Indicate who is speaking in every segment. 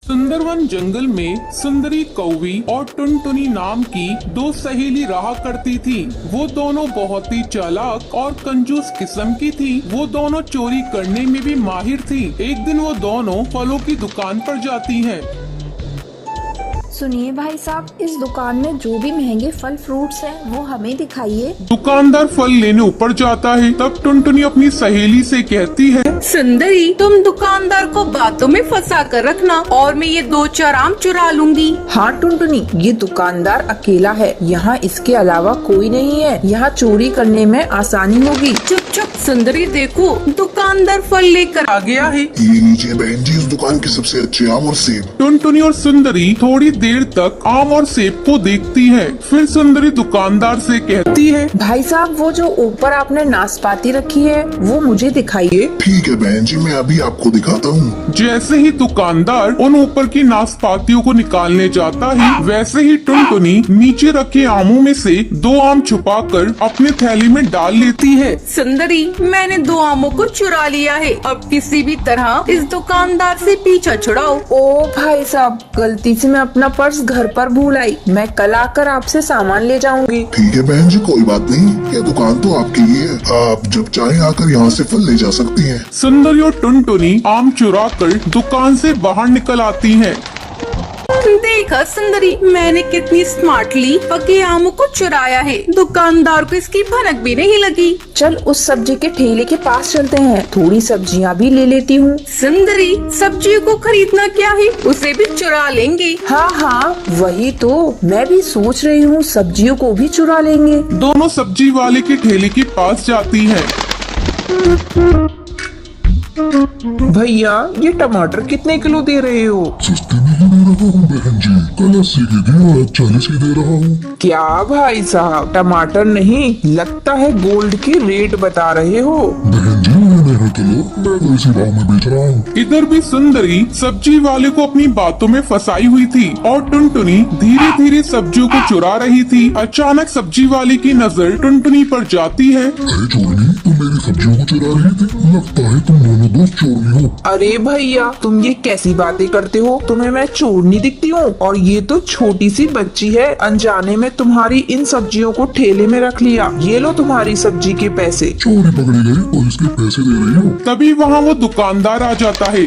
Speaker 1: सुंदरवन जंगल में सुंदरी कौवी और टुनटुनी नाम की दो सहेली रहा करती थी। वो दोनों बहुत ही चालाक और कंजूस किस्म की थी। वो दोनों चोरी करने में भी माहिर थी। एक दिन वो दोनों फलों की दुकान पर जाती हैं।
Speaker 2: सुनिए भाई साहब, इस दुकान में जो भी महंगे फल फ्रूट्स हैं वो हमें दिखाइए।
Speaker 1: दुकानदार फल लेने ऊपर जाता है। तब टुनटुनी अपनी सहेली से कहती है,
Speaker 3: सुंदरी, तुम दुकानदार को बातों में फंसा कर रखना और मैं ये 2-4 आम चुरा लूंगी।
Speaker 4: हाँ टुनटुनी, ये दुकानदार अकेला है, यहाँ इसके अलावा कोई नहीं है। यहाँ चोरी करने में आसानी होगी।
Speaker 3: चुप चुप सुंदरी, देखो दुकानदार फल लेकर आ गया है।
Speaker 5: ये लीजिए बहन जी, इस दुकान के सबसे अच्छे आम और सेब।
Speaker 1: टुनटुनी और सुंदरी थोड़ी देर तक आम और सेब को देखती है। फिर सुंदरी दुकानदार से कहती है,
Speaker 4: भाई साहब, वो जो ऊपर आपने नाशपाती रखी है वो मुझे दिखाइए।
Speaker 5: ठीक है बहन जी, मैं अभी आपको दिखाता हूँ।
Speaker 1: जैसे ही दुकानदार उन ऊपर की नाशपातियों को निकालने जाता है, वैसे ही टुनटुनी नीचे रखे आमों में से 2 आम छुपाकर अपने थैली में डाल लेती है।
Speaker 3: सुंदरी, मैंने 2 आमों को चुरा लिया है। अब किसी भी तरह इस दुकानदार से पीछा छुड़ाओ।
Speaker 4: ओ भाई साहब, गलती से मैं अपना पर्स घर पर भूल आई। मैं कल आकर आपसे सामान ले जाऊंगी।
Speaker 5: ठीक है बहन जी, कोई बात नहीं, ये दुकान तो आपकी ही है। आप जब चाहे आकर यहाँ से फल ले जा सकती हैं।
Speaker 1: सुंदरी और टुनटुनी आम चुरा कर दुकान से बाहर निकल आती हैं।
Speaker 3: देखा सुंदरी, मैंने कितनी स्मार्टली पके आमों को चुराया है। दुकानदार को इसकी भनक भी नहीं लगी।
Speaker 4: चल उस सब्जी के ठेले के पास चलते हैं, थोड़ी सब्जियाँ भी ले लेती हूँ।
Speaker 3: सुंदरी, सब्जियों को खरीदना क्या है, उसे भी चुरा लेंगे।
Speaker 4: हाँ हाँ, वही तो मैं भी सोच रही हूँ, सब्जियों को भी चुरा लेंगे।
Speaker 1: दोनों सब्जी वाले के ठेले के पास जाती हैं।
Speaker 4: भैया, ये टमाटर कितने किलो दे रहे हो?
Speaker 5: सस्ते में ही दे रहा हूँ बहन जी, कल 80 के दिए और 40 के दे रहा हूँ।
Speaker 4: क्या भाई साहब, टमाटर नहीं, लगता है गोल्ड की रेट बता रहे हो।
Speaker 5: बहन जी, मैंने है किलो, मैं तो इसी भाव में बेच रहा हूँ।
Speaker 1: इधर भी सुंदरी सब्जी वाले को अपनी बातों में फंसाई हुई थी और टुनटुनी धीरे धीरे सब्जियों को चुरा रही थी। अचानक सब्जी वाले की नजर टुनटुनी पर जाती है।
Speaker 5: अरे चोरनी, तुम मेरी सब्जियों को चुरा रही थी, लगता है तुम दोनों दोस्त चोरनी हो।
Speaker 4: अरे भैया, तुम ये कैसी बातें करते हो? तुम्हें मैं चोरनी दिखती हूँ? और ये तो छोटी सी बच्ची है, अनजाने में तुम्हारी इन सब्जियों को ठेले में रख लिया। ये लो तुम्हारी सब्जी के पैसे।
Speaker 5: चोरी पकड़ी गई और इसके पैसे दे रही हो।
Speaker 1: तभी वहाँ वो दुकानदार आ जाता है।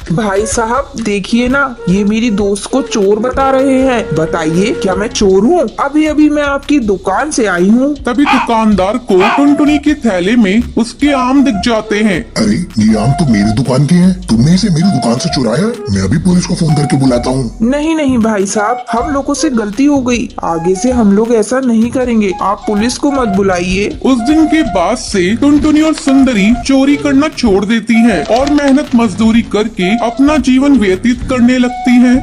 Speaker 4: भाई साहब देखिए ना, ये मेरी दोस्त को चोर बता रहे हैं। बताइए, क्या मैं चोर हूँ? अभी अभी मैं आपकी दुकान से आई हूँ।
Speaker 1: तभी दुकानदार को टुनटुनी के थैले में उसके आम दिख जाते हैं।
Speaker 5: अरे ये आम तो मेरी दुकान के हैं, तुमने इसे मेरी दुकान से चुराया? मैं अभी पुलिस को फोन करके बुलाता हूँ।
Speaker 4: नहीं नहीं भाई साहब, हम लोगों से गलती हो गई, आगे से हम लोग ऐसा नहीं करेंगे। आप पुलिस को मत बुलाइए।
Speaker 1: उस दिन के बाद से टुनटुनी और सुंदरी चोरी करना छोड़ देती हैं और मेहनत मजदूरी करके अपना जीवन व्यतीत करने लगती हैं।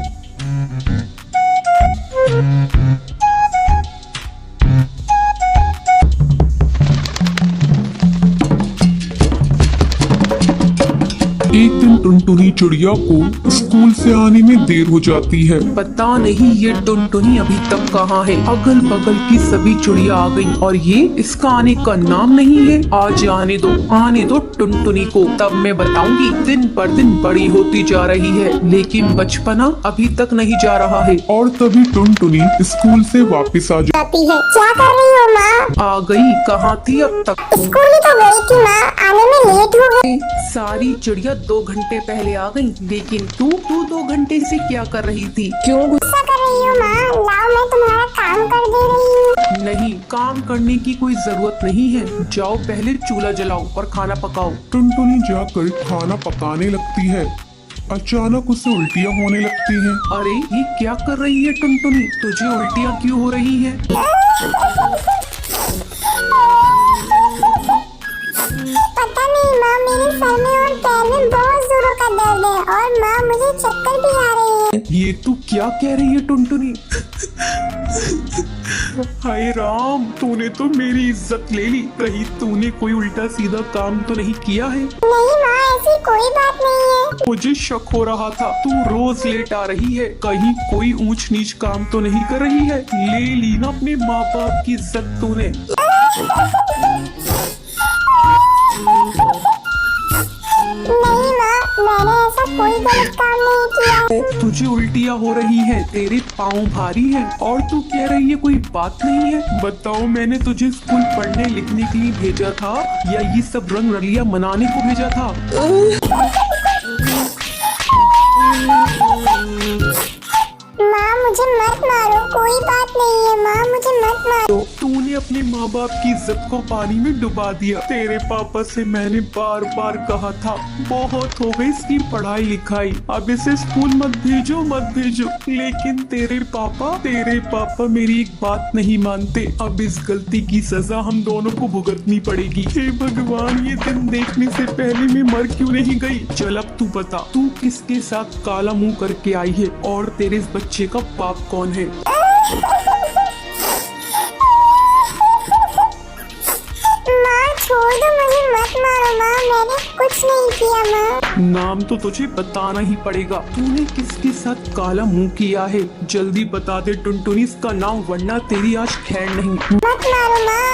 Speaker 1: एक दिन टुनटुनी चिड़िया को स्कूल से आने में देर हो जाती है।
Speaker 4: पता नहीं ये टुनटुनी अभी तक कहाँ है। अगल बगल की सभी चिड़िया आ गई और ये इसका आने का नाम नहीं है। आज आने दो टुनटुनी को, तब मैं बताऊंगी। दिन पर दिन बड़ी होती जा रही है, लेकिन बचपना अभी तक नहीं जा रहा है।
Speaker 1: और तभी टुनटुनी स्कूल से वापस आ
Speaker 6: जाती है। क्या कर रही हो माँ?
Speaker 4: आ गई, कहाँ थी अब तक?
Speaker 6: स्कूल ही तो गई थी माँ, आने में लेट हो गई।
Speaker 4: सारी चिड़िया 2 घंटे पहले आ गई, लेकिन तू 2 घंटे से क्या कर रही थी? क्यों
Speaker 6: गुस्सा कर रही हो माँ? लाओ मैं तुम्हारा काम कर दे रही हूँ।
Speaker 4: नहीं, काम करने की कोई जरूरत नहीं है। जाओ पहले चूल्हा जलाओ और खाना पकाओ।
Speaker 1: टुनटुनी जाकर खाना पकाने लगती है। अचानक उसे उल्टियाँ होने लगती हैं।
Speaker 4: अरे ये क्या कर रही है टुनटुनी? तुझे उल्टियाँ क्यों हो रही है?
Speaker 6: पता नहीं माँ, मेरे सर में और पैर में बहुत जोरों का दर्द है और माँ मुझे चक्कर भी आ रही है।
Speaker 4: ये तू क्या कह रही है टुनटुनी? हाय राम, तूने तो मेरी इज्जत ले ली। कहीं तूने कोई उल्टा सीधा काम तो नहीं किया है?
Speaker 6: नहीं माँ, ऐसी कोई बात नहीं है।
Speaker 4: मुझे शक हो रहा था, तू रोज लेट आ रही है। कहीं कोई ऊंच नीच काम तो नहीं कर रही है? ले ली ना अपने माँ बाप की इज्जत तूने।
Speaker 6: नहीं माँ, मैंने ऐसा कोई गलत काम नहीं किया है।
Speaker 4: तुझे उल्टियाँ हो रही हैं, तेरे पाँव भारी हैं और तू कह रही है कोई बात नहीं है। बताओ, मैंने तुझे स्कूल पढ़ने लिखने के लिए भेजा था या ये सब रंग रलिया मनाने को भेजा था?
Speaker 6: माँ मुझे मत मारो, कोई बात नहीं है माँ, मुझे मत मारो।
Speaker 4: तूने अपने माँ बाप की इज्जत को पानी में डुबा दिया। तेरे पापा से मैंने बार बार कहा था, बहुत हो गई इसकी पढ़ाई लिखाई, अब इसे स्कूल मत भेजो मत भेजो, लेकिन तेरे पापा मेरी एक बात नहीं मानते। अब इस गलती की सजा हम दोनों को भुगतनी पड़ेगी। हे भगवान, ये दिन देखने से पहले मैं मर क्यों नहीं गई। चल अब तू बता, तू किसके साथ काला मुंह करके आई है और तेरे इस बच्चे का बाप कौन है?
Speaker 6: माँ छोड़ दो, मुझे मत मारो माँ, मैंने कुछ नहीं किया माँ।
Speaker 4: नाम तो तुझे बताना ही पड़ेगा। तूने किसके साथ काला मुंह किया है? जल्दी बता दे टुनटुनी इसका नाम, वरना तेरी आज खैर नहीं।
Speaker 6: मत मारो माँ,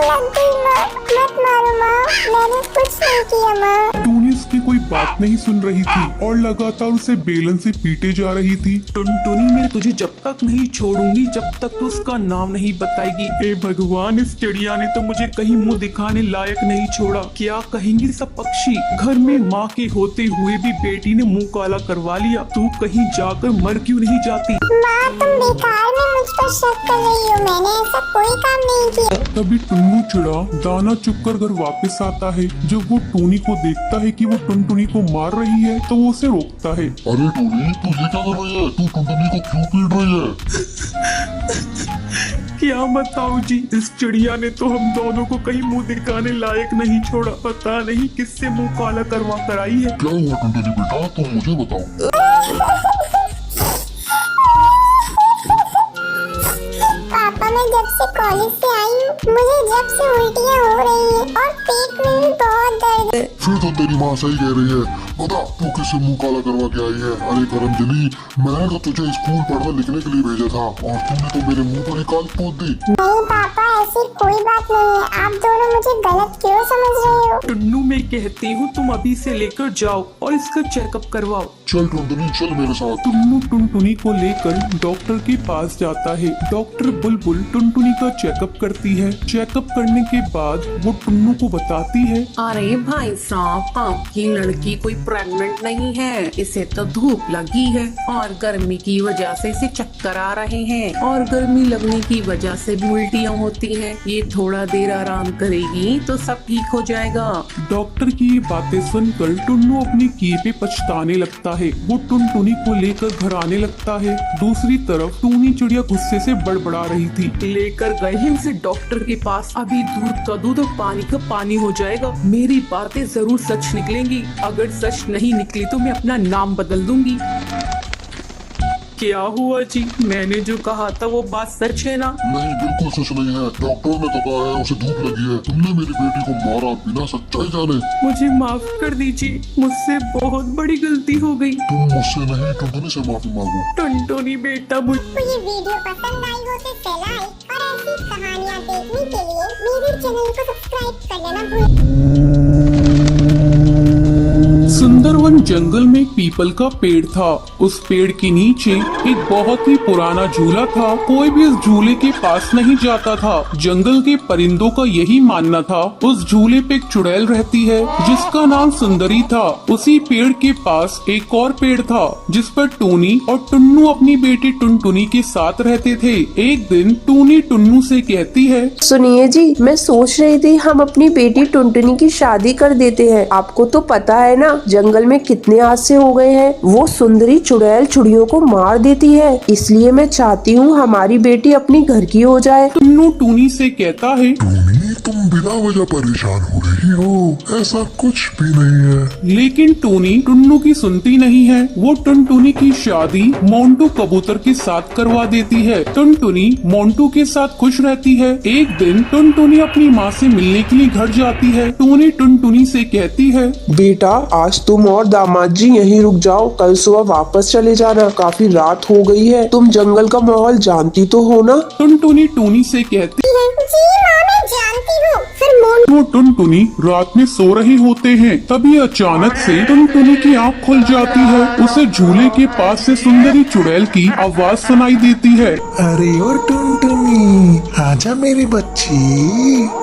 Speaker 6: लग गई माँ, मत मारो माँ, मैंने कुछ नहीं किया माँ।
Speaker 1: टूनी उसकी कोई बात नहीं सुन रही थी और लगातार उसे बेलन से पीटे जा रही थी।
Speaker 4: टुनटुनी, मैं तुझे जब तक नहीं छोड़ूंगी जब तक तू उसका नाम नहीं बताएगी।
Speaker 1: हे भगवान, इस चिड़िया ने तो मुझे कहीं मुंह दिखाने लायक नहीं छोड़ा।
Speaker 4: क्या कहेंगे सब पक्षी? घर में माँ के होते हुए भी बेटी ने मुंह काला करवा लिया। तू कहीं जाकर मर क्यों नहीं जाती?
Speaker 6: माँ तुम बेकार में मुझ पर शक कर रही हो, मैंने ऐसा कोई काम नहीं किया।
Speaker 1: तभी टुन्नू चिड़ा दाना चुगकर घर वापस आता है। जब वो टूनी को देखता है कि वो टुनटुनी को मार रही है तो वो उसे रोकता है।
Speaker 5: अरे टूनी, तू ये क्या कर रही है? तू टुनटुनी को क्यों पीट रही है?
Speaker 4: क्या बताऊं जी, इस चिड़िया ने तो हम दोनों को कहीं मुंह दिखाने लायक नहीं छोड़ा। पता नहीं किससे मुंह काला करवा कर आई है।
Speaker 5: क्या हुआ टुनटुनी बेटा, तुम मुझे बताओ।
Speaker 6: पापा मैं जब से कॉलेज से आई हूँ, मुझे जब से उल्टियाँ हो रही है और पेट में भी बहुत दर्द है।
Speaker 5: फिर तो तेरी माँ सही कह रही है। बता, तू किससे मुंह काला करवा के आई है? अरे करमजली, मैंने तो तुझे स्कूल पढ़ने लिखने के लिए भेजा था और तूने तो मेरे मुंह पर ही काल पोत दी।
Speaker 6: नहीं पापा, ऐसी कोई बात नहीं है, आप दोनों मुझे गलत क्यों समझ रहे हो?
Speaker 4: टुन्नू, मैं कहती हूँ तुम अभी से लेकर जाओ और इसका चेकअप करवाओ।
Speaker 5: चल टुनटुनी, चल मेरे साथ।
Speaker 1: टुन्नू टुनटुनी को लेकर डॉक्टर के पास जाता है। डॉक्टर बुलबुल टुनटुनी का चेकअप करती है। चेकअप करने के बाद वो टुन्नू को बताती है,
Speaker 3: अरे भाई साहब, आपकी लड़की कोई प्रेग्नेंट नहीं है, इसे तो धूप लगी है और गर्मी की वजह से इसे चक्कर आ रहे हैं और गर्मी लगने की वजह से भी उल्टियाँ होती हैं। ये थोड़ा देर आराम करेगी तो सब ठीक हो जाएगा।
Speaker 1: डॉक्टर की ये बातें सुनकर टुन्नू अपने किए पे पछताने लगता है। वो टुनटुनी को लेकर घर आने लगता है। दूसरी तरफ टूनी चिड़िया गुस्से से बड़बड़ा रही थी।
Speaker 4: लेकर गए हैं इसे डॉक्टर के पास, अभी दूध का दूध और पानी का पानी हो जाएगा। मेरी बातें जरूर सच निकलेंगी, अगर सच नहीं निकली तो मैं अपना नाम बदल दूंगी। क्या हुआ जी, मैंने जो कहा था वो बात सच है ना?
Speaker 5: नहीं, बिल्कुल सच नहीं है। डॉक्टर ने तो कहा है उसे धूप लगी है। तुमने मेरी बेटी को मारा बिना सच्चाई जाने।
Speaker 4: मुझे माफ कर दीजिए, मुझसे बहुत बड़ी गलती हो गई।
Speaker 5: तुम मुझसे नहीं, टुनटुनी से माफी मांगो।
Speaker 4: टुनटुनी बेटा, मुझ
Speaker 6: तो ये वीडियो पसंद आई हो तो लाइक और ऐसी कहानियाँ देखने के लिए मेरे चैनल को सब्सक्राइब कर लेना भूल।
Speaker 1: सुंदरवन जंगल में एक पीपल का पेड़ था। उस पेड़ के नीचे एक बहुत ही पुराना झूला था। कोई भी इस झूले के पास नहीं जाता था। जंगल के परिंदों का यही मानना था उस झूले पे एक चुड़ैल रहती है जिसका नाम सुंदरी था। उसी पेड़ के पास एक और पेड़ था जिस पर टूनी और टुन्नू अपनी बेटी टुनटुनी के साथ रहते थे। एक दिन टूनी टुन्नू से कहती है,
Speaker 7: सुनिए जी, मैं सोच रही थी हम अपनी बेटी टुनटुनी की शादी कर देते हैं। आपको तो पता है ना, जंगल में कितने हादसे हो गए हैं। वो सुंदरी चुड़ैल चिड़ियों को मार देती है, इसलिए मैं चाहती हूँ हमारी बेटी अपनी घर की हो जाए।
Speaker 1: टुन्नू टूनी से कहता है,
Speaker 5: टूनी, तुम बिना वजह परेशान हो रही हो, ऐसा कुछ भी नहीं है।
Speaker 1: लेकिन टूनी टुन्नू की सुनती नहीं है। वो टुनटुनी की शादी मोंटू कबूतर के साथ करवा देती है। टुनटुनी मोंटू के साथ खुश रहती है। एक दिन टुनटुनी अपनी माँ से मिलने के लिए घर जाती है। टूनी टुनटुनी से कहती है,
Speaker 7: बेटा, आज तुम और दामाद जी यहीं रुक जाओ, कल सुबह वापस चले जाना। काफी रात हो गई है, तुम जंगल का माहौल जानती तो हो ना।
Speaker 1: टुनटुनी टूनी से कहती
Speaker 6: जी माँ, मैं जानती हूँ। फिर मोंटू
Speaker 1: वो टुनटुनी रात में सो रहे होते हैं। तभी अचानक से टुनटुनी की आंख खुल जाती है। उसे झूले के पास से सुंदरी चुड़ैल की आवाज सुनाई देती है।
Speaker 8: अरे ओ टुनटुनी, आजा मेरी बच्ची,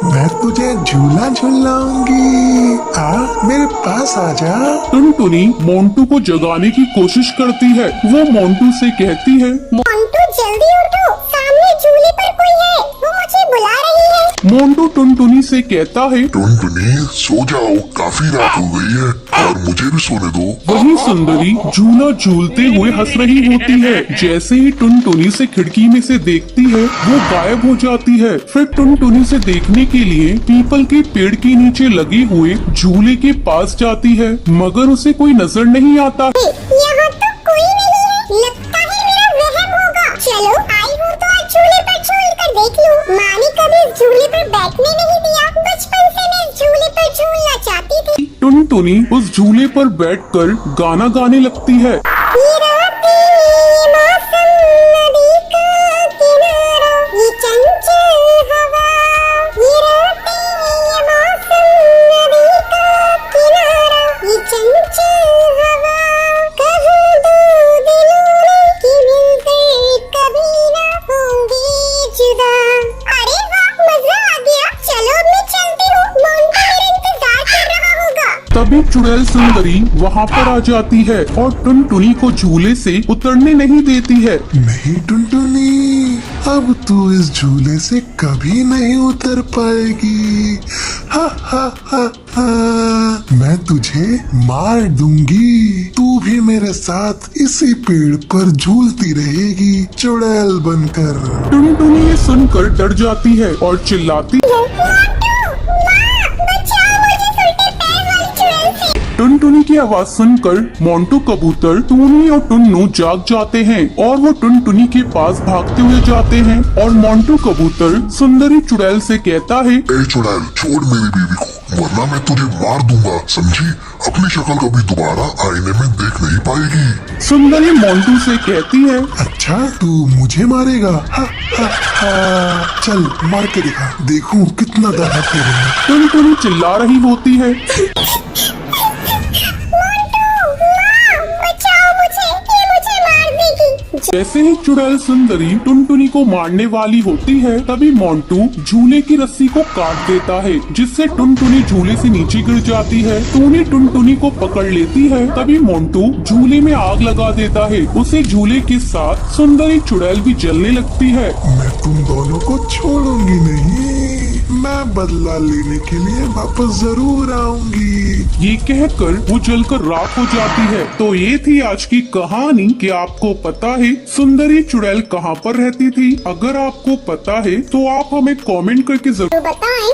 Speaker 8: मैं तुझे झूला झूलाऊंगी। आ मेरे पास आजा।
Speaker 1: टुनटुनी मोंटू को जगाने की कोशिश करती है। वो मोंटू से कहती है,
Speaker 6: मोंटू जल्दी उठो, सामने झूले पर कोई है, वो मुझे बुला रही है।
Speaker 1: मोंटू टुनटुनी से कहता है,
Speaker 5: टुनटुनी सो जाओ, काफी रात हो गई है और मुझे भी सोने दो।
Speaker 1: वही सुंदरी झूला झूलते हुए हंस रही होती है। जैसे ही टुनटुनी से खिड़की में से देखती है, वो गायब हो जाती है। फिर टुनटुनी से देखने के लिए पीपल के पेड़ के नीचे लगे हुए झूले के पास जाती है, मगर उसे कोई नजर नहीं आता।
Speaker 6: यहाँ तो कोई नहीं है, लगता है मेरा वहम होगा। चलो आई हूँ तो आज झूले पर झूल कर देख लूँ। माँ ने कभी इस झूले पर बैठने नहीं दिया, बचपन से मैं इस झूले पर झूलना चाहती थी।
Speaker 1: टुनटुनी उस झूले पर बैठकर गाना गाने लगती है।
Speaker 6: ये रातें, ये मौसम, नदी का किनारा, ये चंचल हवा। ये रातें, ये मौसम, नदी का किनारा, ये चंचल हवा। कहाँ दो दिलों ने कि मिलते कभी ना होंगे जुदा। अरे वाह, मजा आ गया। चलो अब मैं चलती हूँ, मोंटू मेरा इंतजार कर रहा होगा।
Speaker 1: तभी चुड़ैल सुंदरी वहाँ पर आ जाती है और टुनटुनी को झूले से उतरने नहीं देती है।
Speaker 8: नहीं टुनटुनी, अब तू इस झूले से कभी नहीं उतर पाएगी। हा हा हा हा, मैं तुझे मार दूंगी। तू भी मेरे साथ इसी पेड़ पर झूलती रहेगी, चुड़ैल बनकर।
Speaker 1: टुनटुनी ये सुनकर डर जाती है और चिल्लाती है। टुनटुनी की आवाज सुनकर मोंटू कबूतर, टूनी और टुन्नू जाग जाते हैं और वो टुनटुनी के पास भागते हुए जाते हैं और मोंटू कबूतर सुंदरी चुड़ैल से कहता है,
Speaker 5: ए चुड़ैल, छोड़ मेरी बीवी को, वरना मैं तुझे मार दूंगा, समझी? अपनी शक्ल कभी दोबारा आईने में देख नहीं पाएगी।
Speaker 1: सुंदरी मोंटू से कहती है,
Speaker 8: अच्छा तू मुझे मारेगा? हा हा हा, चल मार के दिखा, देखूं कितना दम है तेरे में।
Speaker 1: टुनटुनी चिल्ला रही होती है। जैसे ही चुड़ैल सुंदरी टुनटुनी को मारने वाली होती है, तभी मोंटू झूले की रस्सी को काट देता है, जिससे टुनटुनी झूले से नीचे गिर जाती है। टूनी टुनटुनी को पकड़ लेती है। तभी मोंटू झूले में आग लगा देता है। उसे झूले के साथ सुंदरी चुड़ैल भी जलने लगती है।
Speaker 8: मैं तुम दोनों को छोड़ूंगी नहीं, मैं बदला लेने के लिए वापस जरूर आऊंगी।
Speaker 1: ये कहकर वो जलकर राख हो जाती है। तो ये थी आज की कहानी कि आपको पता है सुंदरी चुड़ैल कहाँ पर रहती थी। अगर आपको पता है तो आप हमें कमेंट करके जरूर
Speaker 6: तो बताएं